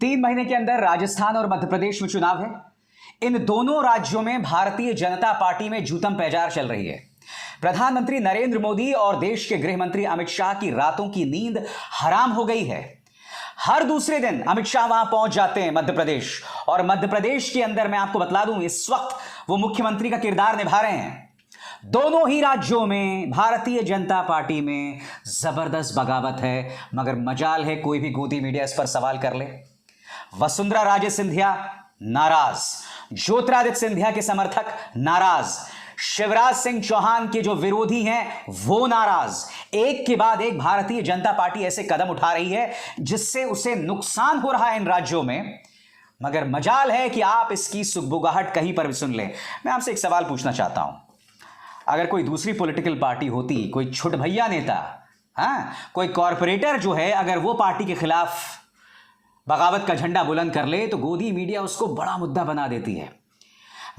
3 महीने के अंदर राजस्थान और मध्य प्रदेश में चुनाव है। इन दोनों राज्यों में भारतीय जनता पार्टी में जूतम पैजार चल रही है। प्रधानमंत्री नरेंद्र मोदी और देश के गृह मंत्री अमित शाह की रातों की नींद हराम हो गई है। हर दूसरे दिन अमित शाह वहां पहुंच जाते हैं मध्य प्रदेश, और मध्य प्रदेश के अंदर मैं आपको बतला दूं इस वक्त वो मुख्यमंत्री का किरदार निभा रहे हैं। दोनों ही राज्यों में भारतीय जनता पार्टी में जबरदस्त बगावत है, मगर मजाल है कोई भी गोदी मीडिया इस पर सवाल कर ले। वसुंधरा राजे सिंधिया नाराज, ज्योतिरादित्य सिंधिया के समर्थक नाराज, शिवराज सिंह चौहान के जो विरोधी हैं वो नाराज। एक के बाद एक भारतीय जनता पार्टी ऐसे कदम उठा रही है जिससे उसे नुकसान हो रहा है इन राज्यों में, मगर मजाल है कि आप इसकी सुगबुगाहट कहीं पर भी सुन लें। मैं आपसे एक सवाल पूछना चाहता हूं, अगर कोई दूसरी पॉलिटिकल पार्टी होती, कोई छुट भैया नेता, कोई कॉरपोरेटर जो है, अगर वो पार्टी के खिलाफ बगावत का झंडा बुलंद कर ले तो गोदी मीडिया उसको बड़ा मुद्दा बना देती है।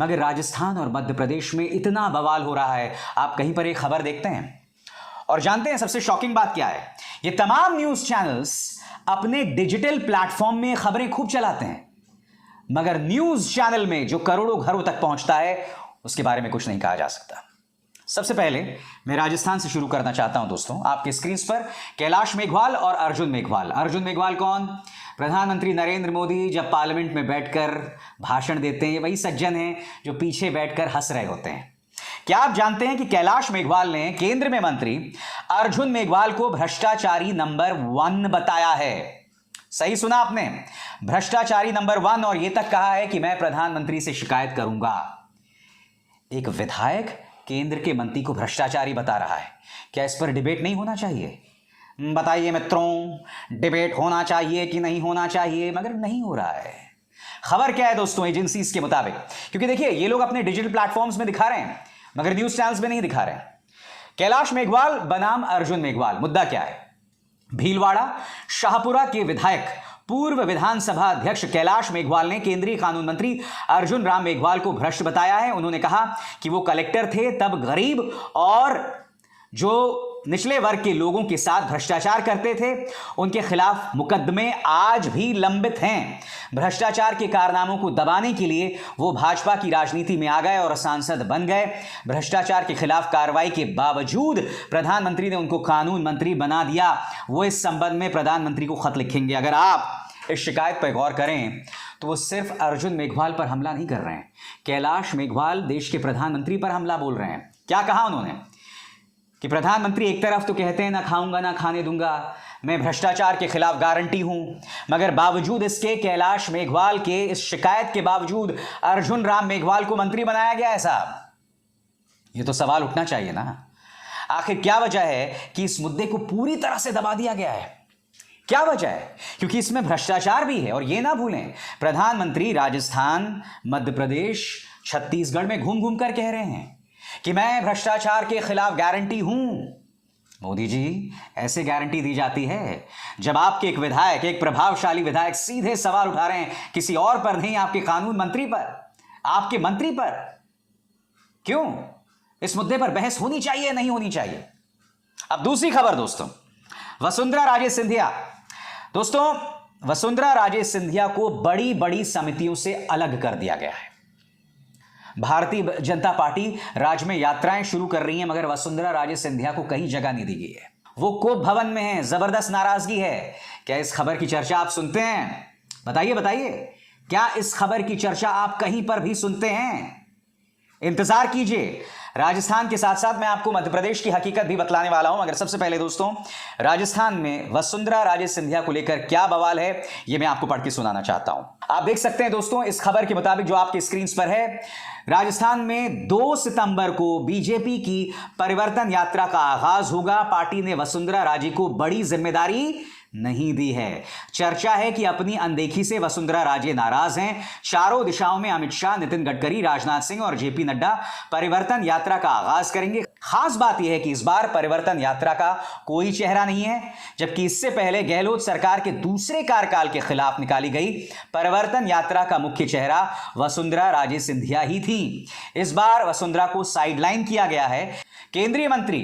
मगर राजस्थान और मध्य प्रदेश में इतना बवाल हो रहा है, आप कहीं पर एक खबर देखते हैं और जानते हैं सबसे शॉकिंग बात क्या है? ये तमाम न्यूज चैनल्स अपने डिजिटल प्लेटफॉर्म में खबरें खूब चलाते हैं, मगर न्यूज चैनल में जो करोड़ों घरों तक पहुंचता है उसके बारे में कुछ नहीं कहा जा सकता। सबसे पहले मैं राजस्थान से शुरू करना चाहता हूं दोस्तों। आपके स्क्रीन पर कैलाश मेघवाल और अर्जुन मेघवाल। अर्जुन मेघवाल कौन? प्रधानमंत्री नरेंद्र मोदी जब पार्लियामेंट में बैठकर भाषण देते हैं, वही सज्जन हैं जो पीछे बैठकर हंस रहे होते हैं। क्या आप जानते हैं कि कैलाश मेघवाल ने केंद्र में मंत्री अर्जुन मेघवाल को भ्रष्टाचारी नंबर 1 बताया है? सही सुना आपने, भ्रष्टाचारी नंबर 1, और यह तक कहा है कि मैं प्रधानमंत्री से शिकायत करूंगा। एक विधायक केंद्र के मंत्री को भ्रष्टाचारी बता रहा है। क्या इस पर डिबेट नहीं होना चाहिए? बताइए मित्रों, डिबेट होना चाहिए कि नहीं होना चाहिए? मगर नहीं हो रहा है। खबर क्या है दोस्तों एजेंसीज के मुताबिक? क्योंकि देखिए ये लोग अपने डिजिटल प्लेटफॉर्म्स में दिखा रहे हैं मगर न्यूज चैनल्स में नहीं दिखा रहे हैं। कैलाश मेघवाल बनाम अर्जुन मेघवाल, मुद्दा क्या है? भीलवाड़ा शाहपुरा के विधायक पूर्व विधानसभा अध्यक्ष कैलाश मेघवाल ने केंद्रीय कानून मंत्री अर्जुन राम मेघवाल को भ्रष्ट बताया है। उन्होंने कहा कि वो कलेक्टर थे तब गरीब और जो निचले वर्ग के लोगों के साथ भ्रष्टाचार करते थे, उनके खिलाफ मुकदमे आज भी लंबित हैं। भ्रष्टाचार के कारनामों को दबाने के लिए वो भाजपा की राजनीति में आ गए और सांसद बन गए। भ्रष्टाचार के खिलाफ कार्रवाई के बावजूद प्रधानमंत्री ने उनको कानून मंत्री बना दिया। वो इस संबंध में प्रधानमंत्री को खत लिखेंगे। अगर आप इस शिकायत पर गौर करें तो वो सिर्फ अर्जुन मेघवाल पर हमला नहीं कर रहे हैं, कैलाश मेघवाल देश के प्रधानमंत्री पर हमला बोल रहे हैं। क्या कहा उन्होंने कि प्रधानमंत्री एक तरफ तो कहते हैं ना खाऊंगा ना खाने दूंगा, मैं भ्रष्टाचार के खिलाफ गारंटी हूं, मगर बावजूद इसके कैलाश मेघवाल के इस शिकायत के बावजूद अर्जुन राम मेघवाल को मंत्री बनाया गया है। साहब ये तो सवाल उठना चाहिए ना, आखिर क्या वजह है कि इस मुद्दे को पूरी तरह से दबा दिया गया है? क्या वजह है? क्योंकि इसमें भ्रष्टाचार भी है। और यह ना भूलें, प्रधानमंत्री राजस्थान, मध्य प्रदेश, छत्तीसगढ़ में घूम घूम कर कह रहे हैं कि मैं भ्रष्टाचार के खिलाफ गारंटी हूं। मोदी जी, ऐसे गारंटी दी जाती है जब आपके एक विधायक, एक प्रभावशाली विधायक सीधे सवाल उठा रहे हैं किसी और पर नहीं, आपके कानून मंत्री पर, आपके मंत्री पर। क्यों? इस मुद्दे पर बहस होनी चाहिए, नहीं होनी चाहिए? अब दूसरी खबर दोस्तों, वसुंधरा राजे सिंधिया। दोस्तों वसुंधरा राजे सिंधिया को बड़ी बड़ी समितियों से अलग कर दिया गया है। भारतीय जनता पार्टी राज्य में यात्राएं शुरू कर रही है, मगर वसुंधरा राजे सिंधिया को कहीं जगह नहीं दी गई है। वो कोप भवन में है, जबरदस्त नाराजगी है। क्या इस खबर की चर्चा आप सुनते हैं? बताइए बताइए, क्या इस खबर की चर्चा आप कहीं पर भी सुनते हैं? इंतजार कीजिए। राजस्थान के साथ साथ मैं आपको मध्य प्रदेश की हकीकत भी बतलाने वाला हूं, मगर सबसे पहले दोस्तों राजस्थान में वसुंधरा राजे सिंधिया को लेकर क्या बवाल है यह मैं आपको पढ़ के सुनाना चाहता हूं। आप देख सकते हैं दोस्तों इस खबर के मुताबिक जो आपके स्क्रीन पर है, राजस्थान में 2 सितंबर को बीजेपी की परिवर्तन यात्रा का आगाज होगा। पार्टी ने वसुंधरा राजे को बड़ी जिम्मेदारी नहीं दी है। चर्चा है कि अपनी अनदेखी से वसुंधरा राजे नाराज हैं। चारों दिशाओं में अमित शाह, नितिन गडकरी, राजनाथ सिंह और जेपी नड्डा परिवर्तन यात्रा का आगाज करेंगे। खास बात यह है कि इस बार परिवर्तन यात्रा का कोई चेहरा नहीं है, जबकि इससे पहले गहलोत सरकार के दूसरे कार्यकाल के खिलाफ निकाली गई परिवर्तन यात्रा का मुख्य चेहरा वसुंधरा राजे सिंधिया ही थी। इस बार वसुंधरा को साइडलाइन किया गया है। केंद्रीय मंत्री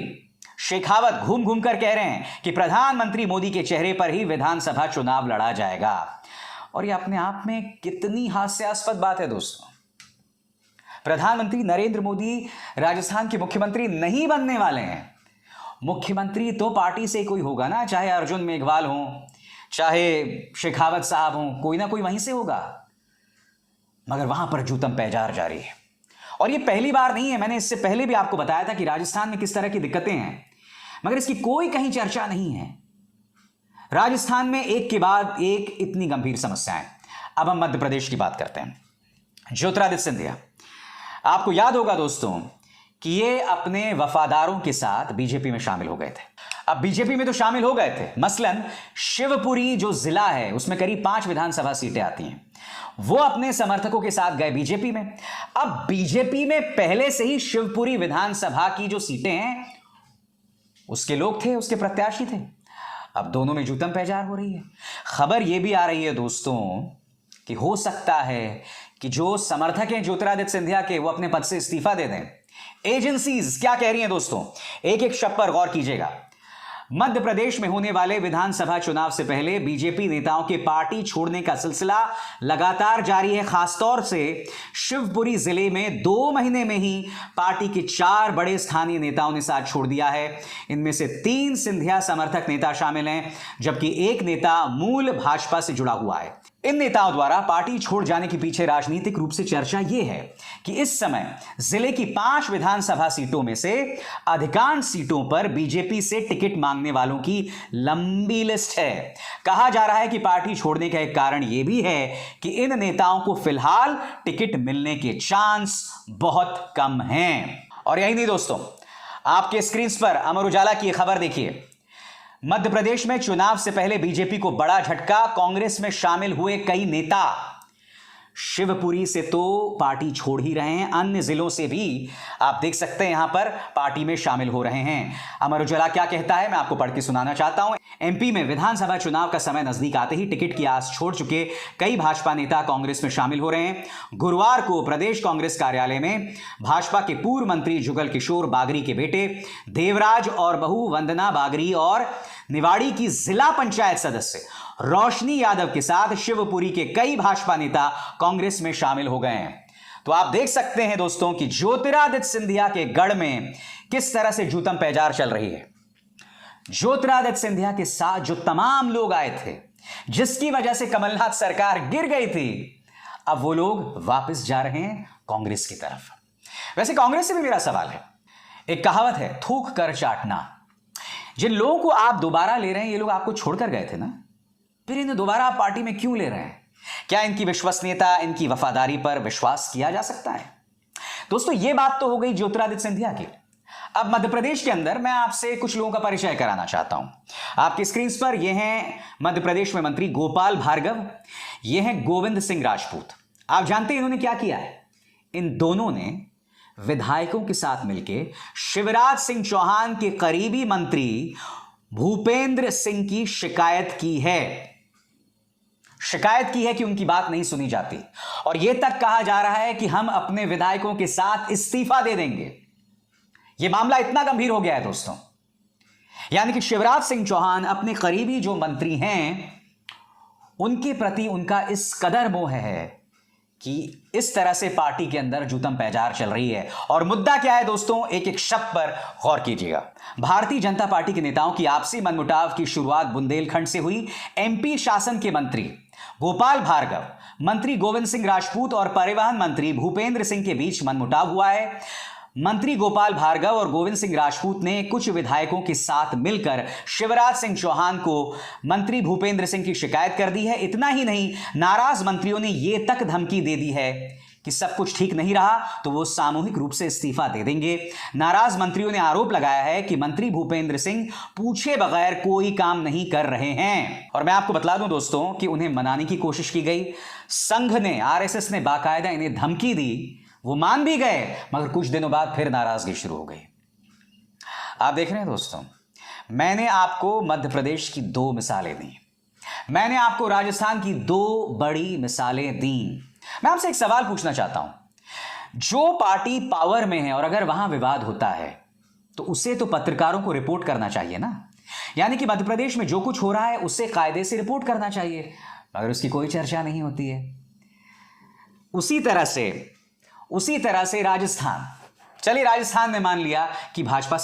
शेखावत घूम घूम कर कह रहे हैं कि प्रधानमंत्री मोदी के चेहरे पर ही विधानसभा चुनाव लड़ा जाएगा। और ये अपने आप में कितनी हास्यास्पद बात है दोस्तों। प्रधानमंत्री नरेंद्र मोदी राजस्थान के मुख्यमंत्री नहीं बनने वाले हैं। मुख्यमंत्री तो पार्टी से कोई होगा ना, चाहे अर्जुन मेघवाल हो, चाहे शेखावत साहब हो, कोई ना कोई वहीं से होगा। मगर वहां पर जूतम पैजार जारी है। और ये पहली बार नहीं है, मैंने इससे पहले भी आपको बताया था कि राजस्थान में किस तरह की दिक्कतें हैं, मगर इसकी कोई कहीं चर्चा नहीं है। राजस्थान में एक के बाद एक इतनी गंभीर समस्याएं। अब हम मध्य प्रदेश की बात करते हैं। ज्योतिरादित्य सिंधिया, आपको याद होगा दोस्तों कि ये अपने वफादारों के साथ बीजेपी में शामिल हो गए थे। अब बीजेपी में तो शामिल हो गए थे, मसलन शिवपुरी जो जिला है उसमें करीब 5 विधानसभा सीटें आती हैं, वो अपने समर्थकों के साथ गए बीजेपी में। अब बीजेपी में पहले से ही शिवपुरी विधानसभा की जो सीटें हैं उसके लोग थे, उसके प्रत्याशी थे। अब दोनों में जूतम पैजार हो रही है। खबर यह भी आ रही है दोस्तों कि हो सकता है कि जो समर्थक हैं ज्योतिरादित्य सिंधिया के वो अपने पद से इस्तीफा दे दें। एजेंसीज क्या कह रही हैं दोस्तों, एक एक शब्द पर गौर कीजिएगा। मध्य प्रदेश में होने वाले विधानसभा चुनाव से पहले बीजेपी नेताओं के पार्टी छोड़ने का सिलसिला लगातार जारी है। खासतौर से शिवपुरी जिले में 2 महीने में ही पार्टी के 4 बड़े स्थानीय नेताओं ने साथ छोड़ दिया है। इनमें से 3 सिंधिया समर्थक नेता शामिल हैं, जबकि एक नेता मूल भाजपा से जुड़ा हुआ है। इन नेताओं द्वारा पार्टी छोड़ जाने के पीछे राजनीतिक रूप से चर्चा यह है कि इस समय जिले की 5 विधानसभा सीटों में से अधिकांश सीटों पर बीजेपी से टिकट मांगने वालों की लंबी लिस्ट है। कहा जा रहा है कि पार्टी छोड़ने का एक कारण यह भी है कि इन नेताओं को फिलहाल टिकट मिलने के चांस बहुत कम हैं। और यही नहीं दोस्तों, आपके स्क्रीन पर अमर उजाला की खबर देखिए। मध्य प्रदेश में चुनाव से पहले बीजेपी को बड़ा झटका, कांग्रेस में शामिल हुए कई नेता शिवपुरी से तो पार्टी छोड़ ही रहे हैं, अन्य जिलों से भी आप देख सकते हैं यहां पर पार्टी में शामिल हो रहे हैं। अमर उजाला क्या कहता है मैं आपको पढ़ के सुनाना चाहता हूं। एमपी में विधानसभा चुनाव का समय नजदीक आते ही टिकट की आस छोड़ चुके कई भाजपा नेता कांग्रेस में शामिल हो रहे हैं। गुरुवार को प्रदेश कांग्रेस कार्यालय में भाजपा के पूर्व मंत्री जुगल किशोर बागरी के बेटे देवराज और बहू वंदना बागरी और निवाड़ी की जिला पंचायत सदस्य रोशनी यादव के साथ शिवपुरी के कई भाजपा नेता कांग्रेस में शामिल हो गए हैं। तो आप देख सकते हैं दोस्तों कि ज्योतिरादित्य सिंधिया के गढ़ में किस तरह से जूतम पैजार चल रही है। ज्योतिरादित्य सिंधिया के साथ जो तमाम लोग आए थे, जिसकी वजह से कमलनाथ सरकार गिर गई थी, अब वो लोग वापस जा रहे हैं कांग्रेस की तरफ। वैसे कांग्रेस से भी मेरा सवाल है। एक कहावत है, थूक कर चाटना। जिन लोगों को आप दोबारा ले रहे हैं, ये लोग आपको छोड़कर गए थे ना, फिर इन्हें दोबारा आप पार्टी में क्यों ले रहे हैं? क्या इनकी विश्वसनीयता, इनकी वफादारी पर विश्वास किया जा सकता है? दोस्तों ये बात तो हो गई ज्योतिरादित्य सिंधिया की। अब मध्य प्रदेश के अंदर मैं आपसे कुछ लोगों का परिचय कराना चाहता हूं। आपकी स्क्रीन पर ये हैं मध्य प्रदेश में मंत्री गोपाल भार्गव, ये हैं गोविंद सिंह राजपूत। आप जानते हैं इन्होंने क्या किया है? इन दोनों ने विधायकों के साथ मिलकर शिवराज सिंह चौहान के करीबी मंत्री भूपेंद्र सिंह की शिकायत की है कि उनकी बात नहीं सुनी जाती, और यह तक कहा जा रहा है कि हम अपने विधायकों के साथ इस्तीफा दे देंगे। यह मामला इतना गंभीर हो गया है दोस्तों, यानी कि शिवराज सिंह चौहान अपने करीबी जो मंत्री हैं उनके प्रति उनका इस कदर मोह है कि इस तरह से पार्टी के अंदर जूतम पैजार चल रही है। और मुद्दा क्या है दोस्तों, एक एक शब्द पर गौर कीजिएगा। भारतीय जनता पार्टी के नेताओं की आपसी मनमुटाव की शुरुआत बुंदेलखंड से हुई। एमपी शासन के मंत्री गोपाल भार्गव, मंत्री गोविंद सिंह राजपूत और परिवहन मंत्री भूपेंद्र सिंह के बीच मनमुटाव हुआ है। मंत्री गोपाल भार्गव और गोविंद सिंह राजपूत ने कुछ विधायकों के साथ मिलकर शिवराज सिंह चौहान को मंत्री भूपेंद्र सिंह की शिकायत कर दी है। इतना ही नहीं, नाराज मंत्रियों ने यह तक धमकी दे दी है कि सब कुछ ठीक नहीं रहा तो वो सामूहिक रूप से इस्तीफा दे देंगे। नाराज मंत्रियों ने आरोप लगाया है कि मंत्री भूपेंद्र सिंह पूछे बगैर कोई काम नहीं कर रहे हैं। और मैं आपको बतला दूं दोस्तों कि उन्हें मनाने की कोशिश की गई। संघ ने, आरएसएस ने बाकायदा इन्हें धमकी दी, वो मान भी गए, मगर कुछ दिनों बाद फिर नाराजगी शुरू हो गई। आप देख रहे हैं दोस्तों, मैंने आपको मध्य प्रदेश की 2 मिसालें दी, मैंने आपको राजस्थान की 2 बड़ी मिसालें दी। मैं आपसे एक सवाल पूछना चाहता हूं, जो पार्टी पावर में है और अगर वहां विवाद होता है तो उसे तो पत्रकारों को रिपोर्ट करना चाहिए ना, यानी कि मध्य प्रदेश में जो कुछ हो रहा है उसे कायदे से रिपोर्ट करना चाहिए। मगर उसकी कोई चर्चा नहीं होती है। उसी तरह से राजस्थान, चलिए राजस्थान में मान लिया कि भाजपा